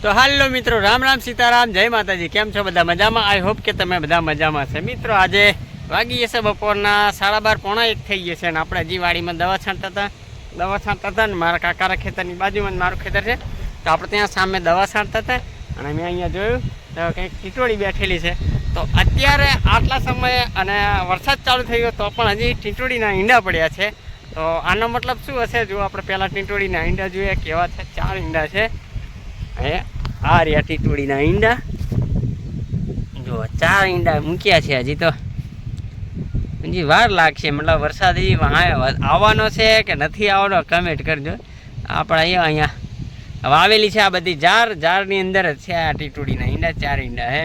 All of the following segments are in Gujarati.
તો હાલો મિત્રો, રામ રામ સીતારામ, જય માતાજી। કેમ છો બધા? મજામાં? આઈ હોપ કે તમે બધા મજામાં છે। મિત્રો આજે વાગી જશે બપોરના 12:30 પોણા 1 થઈ જશે અને આપણે હજી વાડીમાં દવા છાંટતા હતા ને મારા કાકાના ખેતરની બાજુમાં મારું ખેતર છે તો આપણે ત્યાં સામે દવા છાંટતા હતા અને મેં અહીંયા જોયું તો કંઈક ટીટોળી બેઠેલી છે। તો અત્યારે આટલા સમયે અને વરસાદ ચાલુ થઈ ગયો તો પણ હજી ટીટોળીના ઈંડા પડ્યા છે। તો આનો મતલબ શું હશે? જો આપણે પહેલાં ટીટોળીના ઈંડા જોઈએ કેવા છે। 4 ઈંડા છે। એ આ રહ્યા ટીટોળીના ઈંડા, જો 4 ઈંડા મૂક્યા છે। હજી તો હજી વાર લાગશે, મતલબ વરસાદ હજી આવવાનો છે કે નથી આવવાનો કમેન્ટ કરજો। આપણે અહીંયા વાવેલી છે આ બધી ઝાડની અંદર જ છે આ ટીટોળીના ઈંડા, 4 ઈંડા હે।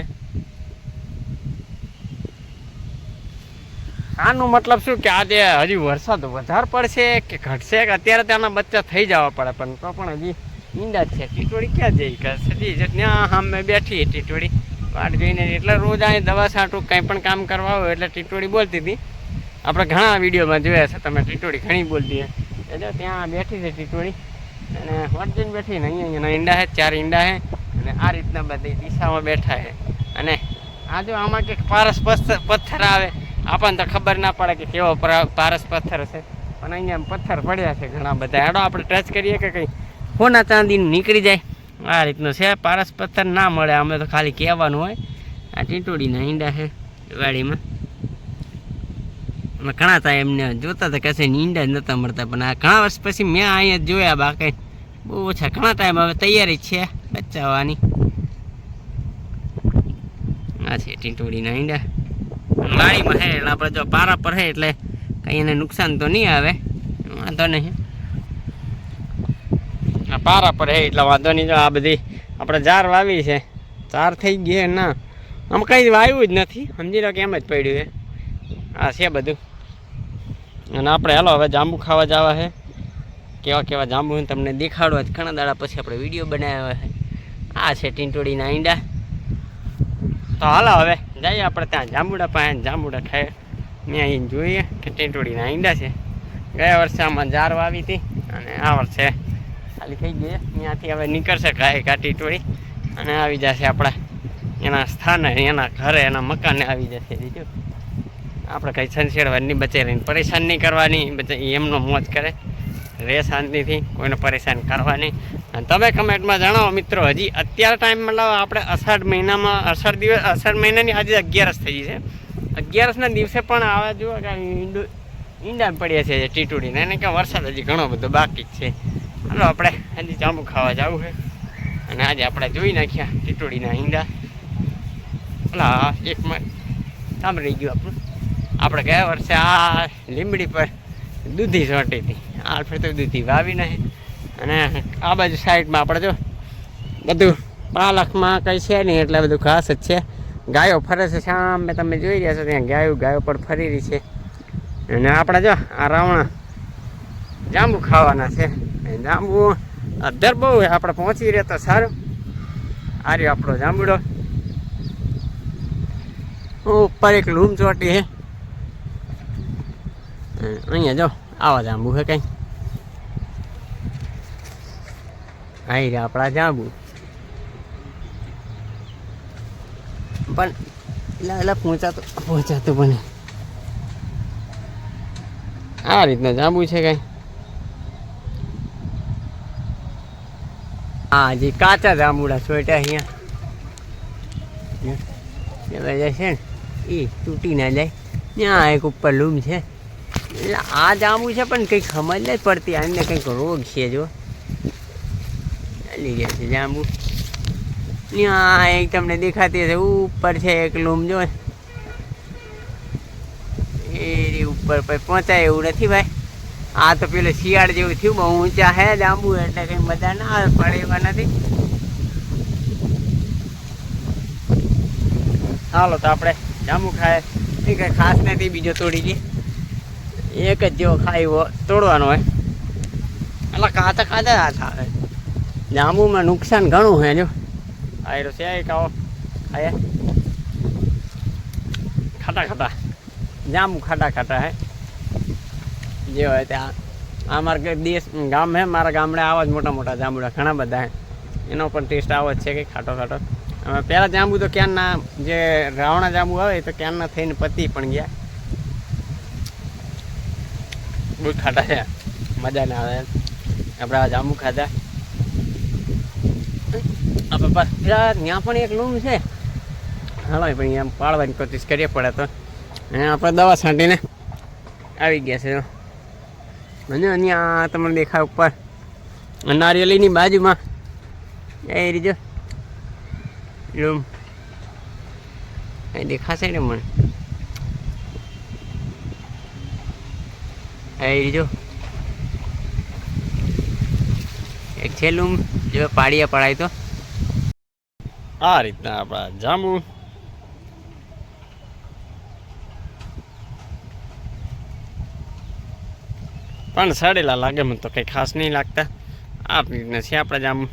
આનું મતલબ શું કે આજે હજી વરસાદ વધારે પડશે કે ઘટશે કે અત્યારે ત્યાંના બચ્ચા થઈ જવા પડે, પણ તો પણ હજી ઈંડા છે। ટીટોળી ક્યાં જઈ સજી ત્યાં સામે બેઠી ટીટોળી વાટ જોઈને, એટલે રોજ અહીં દવા છાંટું કંઈ પણ કામ કરવા હોય એટલે ટીટોળી બોલતી હતી। આપણે ઘણા વિડીયોમાં જોયા છે તમે, ટીટોળી ઘણી બોલતી હોય એટલે ત્યાં બેઠી છે ટીટોળી અને વાટ જોઈને બેઠી ને અહીંયા ઈંડા છે 4 ઈંડા છે અને આ રીતના બધી દિશામાં બેઠા છે। અને આ જો આમાં કંઈક પારસ પથ્થર આવે, આપણને તો ખબર ના પડે કે કેવો પારસ પથ્થર છે, પણ અહીંયા પથ્થર પડ્યા છે ઘણા બધા। એડો આપણે ટચ કરીએ કે કંઈ સોના ચાંદી નીકળી જાય આ રીતનું છે। પારસ પથ્થર ના મળે, અમે તો ખાલી કહેવાનું હોય। આ ટીટોળીના ઈંડા છે વાડીમાં, અમે ઘણા હતા એમને જોતા હતા કશે ઈંડા જ નહોતા મળતા, પણ આ ઘણા વર્ષ પછી મેં અહીંયા જોયા, બાકી બહુ ઓછા। ઘણા ટાઈમ હવે તૈયારી છે બચાવવાની। આ છે ટીટોળીના ઈંડા વાડીમાં છે એટલે આપણે જો પારા પર છે એટલે કંઈ એને નુકસાન તો નહીં આવે, વાંધો નહીં। આ પારા પર હે એટલે વાંધો નહીં। જો આ બધી આપણે ઝાર વાવી છે, 4 થઈ ગયા ના, આમ કંઈ વાવ્યું જ નથી, સમજી લો કે એમ જ પડ્યું છે। આ છે બધું અને આપણે હાલો હવે જાંબુ ખાવા જવા છે। કેવા કેવા જાંબુ તમને દેખાડવા જ ઘણા દાડા પછી આપણે વિડીયો બનાવ્યા છે। આ છે ટીટોળીના ઈંડા, તો હાલો હવે જઈએ આપણે ત્યાં જાંબુડા પાસે, જાંબુડા ખાય। મેં અહીં જોઈએ કે ટીટોળીના ઈંડા છે। ગયા વર્ષે આમાં ઝાર વાવી હતી અને આ વર્ષે ખાલી થઈ ગઈ, ત્યાંથી હવે નીકળશે કા ટીટોળી અને આવી જશે આપણા એના સ્થાને, એના ઘરે, એના મકાને આવી જશે। બીજું આપણે કંઈ છંછેડવાની બચેરીને પરેશાન નહીં કરવાની, એમનો મોજ કરે, રે શાંતિથી, કોઈને પરેશાન કરવાની। અને તમે કમેન્ટમાં જણાવો મિત્રો, હજી અત્યારે ટાઈમ મતલબ આપણે અષાઢ મહિનાની આજે 11 થઈ છે। 11ના દિવસે પણ આવા જુઓ કે ઈંડા પડ્યા છે ટીટોળીને, એને કે વરસાદ હજી ઘણો બધો બાકી જ છે। હાલો આપણે હજી જાંબુ ખાવા જવું છે અને આજે આપણે જોઈ નાખ્યા ટીટોળીના ઈંડા। ઓલા એકમાં કામ રહી ગયું આપણું, આપણે ગયા વર્ષે આ લીમડી પર દૂધી ચોંટી હતી, આ ફેર તો દૂધી વાવી નહીં। અને આ બાજુ સાઈડમાં આપણે જો બધું પાલકમાં કંઈ છે નહીં એટલે બધું ઘાસ જ છે। ગાયો ફરે છે સામે, તમે જોઈ રહ્યા છો ત્યાં ગાયો પણ ફરી રહી છે। અને આપણે જો આ રાવણા જાંબુ ખાવાના છે। જાંબુ અધર બહુ આપણે પહોંચી રહ્યા તો સારું। આ રહ્યો આપણો જાંબુડો, ઉપર એક લૂમ ચોટી છે। અહીંયા જો આવા જાંબુ છે કંઈ, આવી રહ્યા આપણા જાંબુ, પણ એટલે પહોંચાતું પણ આ રીતના જાંબુ છે કંઈ। હા હજી કાચા જાંબુડા છોટ્યા અહીંયા જાય છે ને, એ તૂટી ના જાય। ત્યાં એક ઉપર લૂમ છે, એટલે આ જાંબુ છે પણ કંઈક સમજ નથી પડતી, આને કંઈક રોગ છે। જો ચાલી ગયા છે જાંબુ, ત્યાં એક તમને દેખાતી હશે ઉપર છે એક લૂમ, જો એ ઉપર પર પહોંચાય એવું નથી ભાઈ। આ તો પેલું શિયાળ જેવું થયું, બહુ ઊંચા હે જાંબુ એટલે કંઈ મજા ના આવે, પડે એવા નથી। હાલો તો આપણે જાંબુ ખાય, એ કંઈ ખાસ નથી, બીજો તોડી લઈએ, એક જ જેવો ખાય તોડવાનો હોય, એટલે કાચા આવે। જાંબુમાં નુકસાન ઘણું છે। જો આયરો છે એક આવો ખાય, ખાટા જાંબુ ખાટા હે જે હોય ત્યાં। આ મારા દેશ ગામ હે, મારા ગામડે આવા જ મોટા મોટા જાંબુડા ઘણા બધા હે। એનો પણ ટેસ્ટ આવો જ છે કે ખાટો ખાટો. હવે પહેલાં જાંબુ તો ક્યારના જે રાવણા જાંબુ આવે તો ક્યારના થઈને પતી પણ ગયા. બહુ ખાટા છે, મજા ના આવે. આપણે આ જાંબુ ખાધા. આપણે બસ ત્યાં પણ એક લૂમ છે. હાલો પણ અહીંયા પાડવાની કોશિશ કરીએ પડે તો. અને આપણે દવા છાંટીને આવી ગયા છે. મને અહીંયા તમને દેખાય ઉપર નારિયેળીની બાજુમાં એ રીજો લૂમ એ દેખાશે ને મને. એ રીજો એક છે લૂમ જો પાડીએ પડાય તો આ રીતના આપણા જાંબુ. પણ સડેલા લાગે મને તો કંઈ ખાસ નહીં લાગતા. આ રીતના છે આપણા જાંબુ,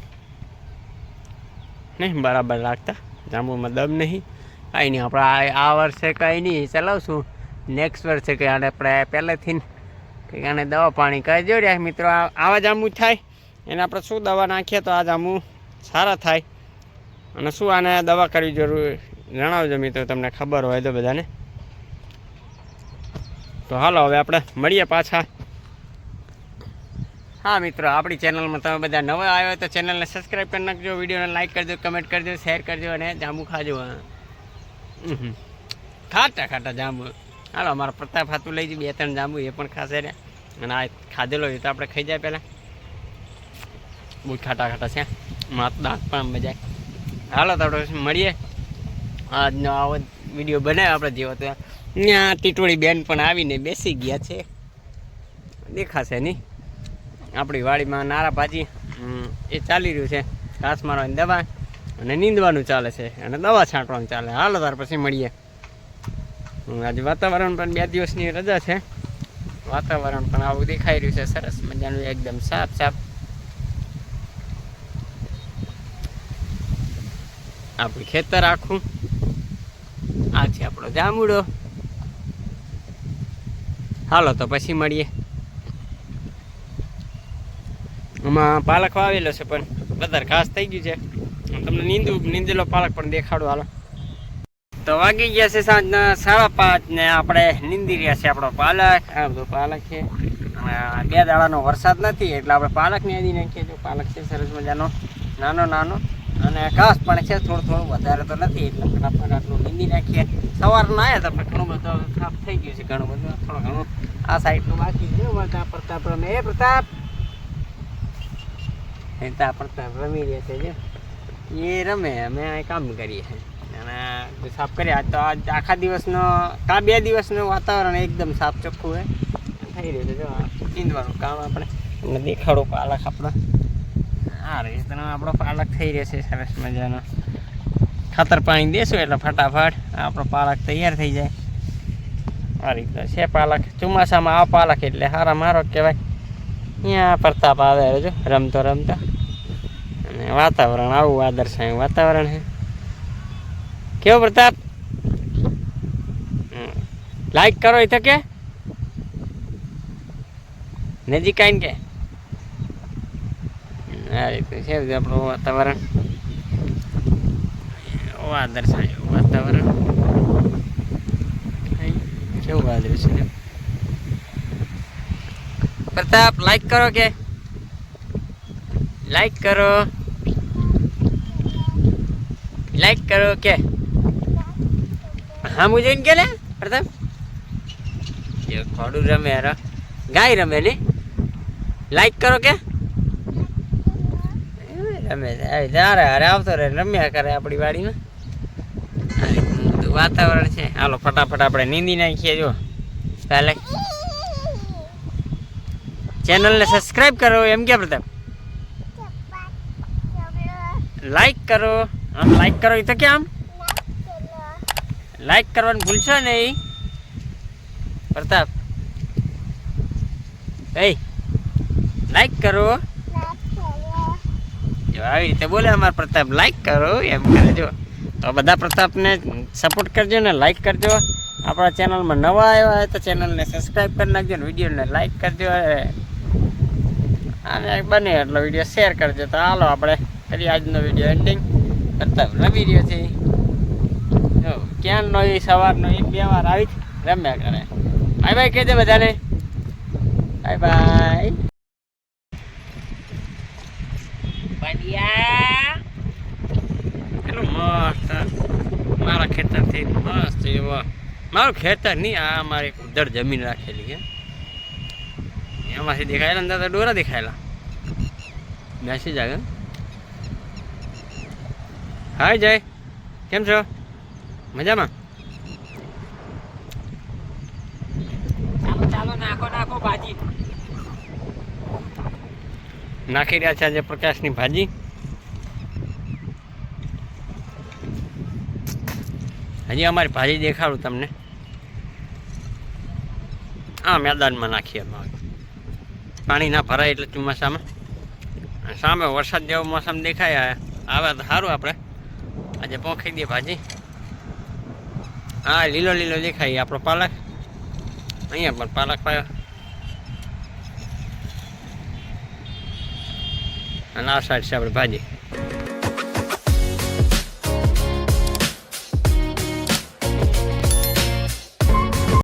નહીં બરાબર લાગતા. જાંબુમાં દમ નહીં, કાંઈ નહીં. આપણે આ વર્ષે કંઈ નહીં ચલાવશું. નેક્સ્ટ વર્ષે કંઈ આને આપણે પહેલેથી કંઈક આને દવા પાણી કરી જોડ્યા મિત્રો. આવા જાંબુ થાય એને આપણે શું દવા નાખીએ તો આ જાંબુ સારા થાય. અને શું આને દવા કરવી જરૂર જણાવજો મિત્રો, તમને ખબર હોય તો બધાને. તો હાલો હવે આપણે મળીએ પાછા. હા મિત્રો, આપણી ચેનલમાં તમે બધા નવા આવ્યો હોય તો ચેનલને સબસ્ક્રાઈબ કરી નાખજો, વિડીયોને લાઈક કરજો, કમેન્ટ કરજો, શેર કરજો અને જાંબુ ખાજો. ખાટા ખાટા જાંબુ. હાલો અમારા પ્રતાપ હાથું લઈ જઈએ 2-3 જાંબુ, એ પણ ખાશે ને. અને આ ખાધેલો એ તો આપણે ખાઈ જાય પહેલાં. બહુ ખાટા ખાટા છે, માથ દાંત પણ મજા. હાલો તો આપણે મળીએ. આજનો આવો વિડીયો બનાવ્યો આપણે જેવો તો. ત્યાં ટીટોળી બેન પણ આવીને બેસી ગયા છે, દેખાશે નહીં. આપણી વાડીમાં નારાભાજી એ ચાલી રહ્યું છે. ઘાસ મારવાની દવા અને નીંદવાનું ચાલે છે અને દવા છાંટવાનું ચાલે. હાલો ત્યાર પછી મળીએ. આજે વાતાવરણ પણ 2 દિવસની રજા છે. વાતાવરણ પણ આવું દેખાઈ રહ્યું છે, સરસ મજાનું એકદમ સાફ સાફ. આપણું ખેતર આખું આ છે આપણો જાંબુડો. હાલો તો પછી મળીએ. આમાં પાલક વાવેલો છે પણ વધારે ઘાસ થઈ ગયું છે. તમને નીંદેલો પાલક પણ દેખાડો. હાલો તો વાગી ગયા છે સાંજના 5:30 ને આપણે નીંદી રહ્યા છે આપણો પાલક. આ બધો પાલક છે. 2 દાડાનો વરસાદ નથી એટલે આપણે પાલક નીંદી નાખીએ. જો પાલક છે સરસ મજાનો, નાનો નાનો. અને ઘાસ પણ છે થોડું વધારે તો નથી એટલે ફટાફટ આટલું નીંદી નાખીએ. સવારના આવ્યા તો આપણે ઘણું બધું સાફ થઈ ગયું છે. ઘણું બધું થોડું ઘણું આ સાઈડનું બાકી છે. પ્રતાપ રમે. એ પ્રતાપ પ્રતાપ રમી રહ્યા છે. એ રમે, અમે કામ કરીએ છીએ અને સાફ કરીએ. આજ તો આખા દિવસનો 2 દિવસનું વાતાવરણ એકદમ સાફ ચોખ્ખું થઈ રહ્યું છે. જો નીંદવાનું કામ આપણે તમને દેખાડો. પાલક આપણો આ રીતનો આપણો પાલક થઈ રહ્યો છે સરસ મજાનો. ખાતર પાણી દેશું એટલે ફટાફટ આપણો પાલક તૈયાર થઈ જાય. આ રીતના છે પાલક. ચોમાસામાં આ પાલક એટલે સારા મારો કહેવાય. અહીંયા પ્રતાપ આવે જો રમતો રમતો. અને વાતાવરણ આવું વાદળછાયું વાતાવરણ છે. કેવો પ્રતાપ? લાઈક કરો એ તો કે નજીક આવીને કે. આ રીતે છે આપણું વાતાવરણ, વાદળછાયું વાતાવરણ. કેવું વાદળ છે પ્રતાપ? લાઈક કરો કે લાઈક કરો, લાઈક કરો કે. હા મુજે કે ને પ્રતાપ ખોડું રમે યાર, ગાય રમે ને. લાઈક કરો કે રમે અરે અરે આવતો રહે રમ્યા કરે આપણી વાડીમાં. આ રીતનું બધું વાતાવરણ છે. હાલો ફટાફટ આપણે નીંદી નાખીએ. જો કાલે ચેનલને સબસ્ક્રાઈબ કરો એમ કે પ્રતાપ. લાઈક કરો. આમ લાઈક કરો એ તો કે આમ લાઈક કરવાનું ભૂલશો નહીં પ્રતાપ. એ લાઈક કરો. જો આવી રીતે બોલે અમારા પ્રતાપ, લાઈક કરો એમ કરે. જો તો બધા પ્રતાપને સપોર્ટ કરજો ને લાઈક કરજો. આપણા ચેનલમાં નવા આવ્યા હોય તો ચેનલને સબસ્ક્રાઈબ કરી નાખજો ને વિડીયોને લાઈક કરજો અને બને એટલો વિડીયો શેર કરજો. તો હાલો આપણે ફરી આજનો વિડીયો એન્ડિંગ કરતા રમી રહ્યો છે. જો ક્યાંનો એ સવારનો 1-2 વાર આવી જ રમ્યા કરે. બાય બાય કહેજે બધાને. Bye bye. કેટલું મસ્ત મારા ખેતરથી મસ્ત એવો. મારું ખેતર નહીં, આ અમારે ઉધર જમીન રાખેલી છે. એમાંથી દેખાયેલા અંદર તો ડોરા દેખાયેલા. બેસી જાય. હાય જય, કેમ છો? મજામાં? ચાલો નાખો નાખો ભાજી. નાખી રહ્યા છે આજે પ્રકાશની ભાજી. હજી અમારી ભાજી દેખાડું તમને. આ મેદાનમાં નાખીએ. પાણી ના ભરાય એટલે ચોમાસામાં. સામે વરસાદ જેવો મોસમ દેખાય આવે તો સારું. આપણે આજે પોખી દઈએ ભાજી. હા, લીલો લીલો દેખાય આપણો પાલક. અહીંયા પણ પાલક પાયો. અને આ સાઈડ છે આપણે ભાજી.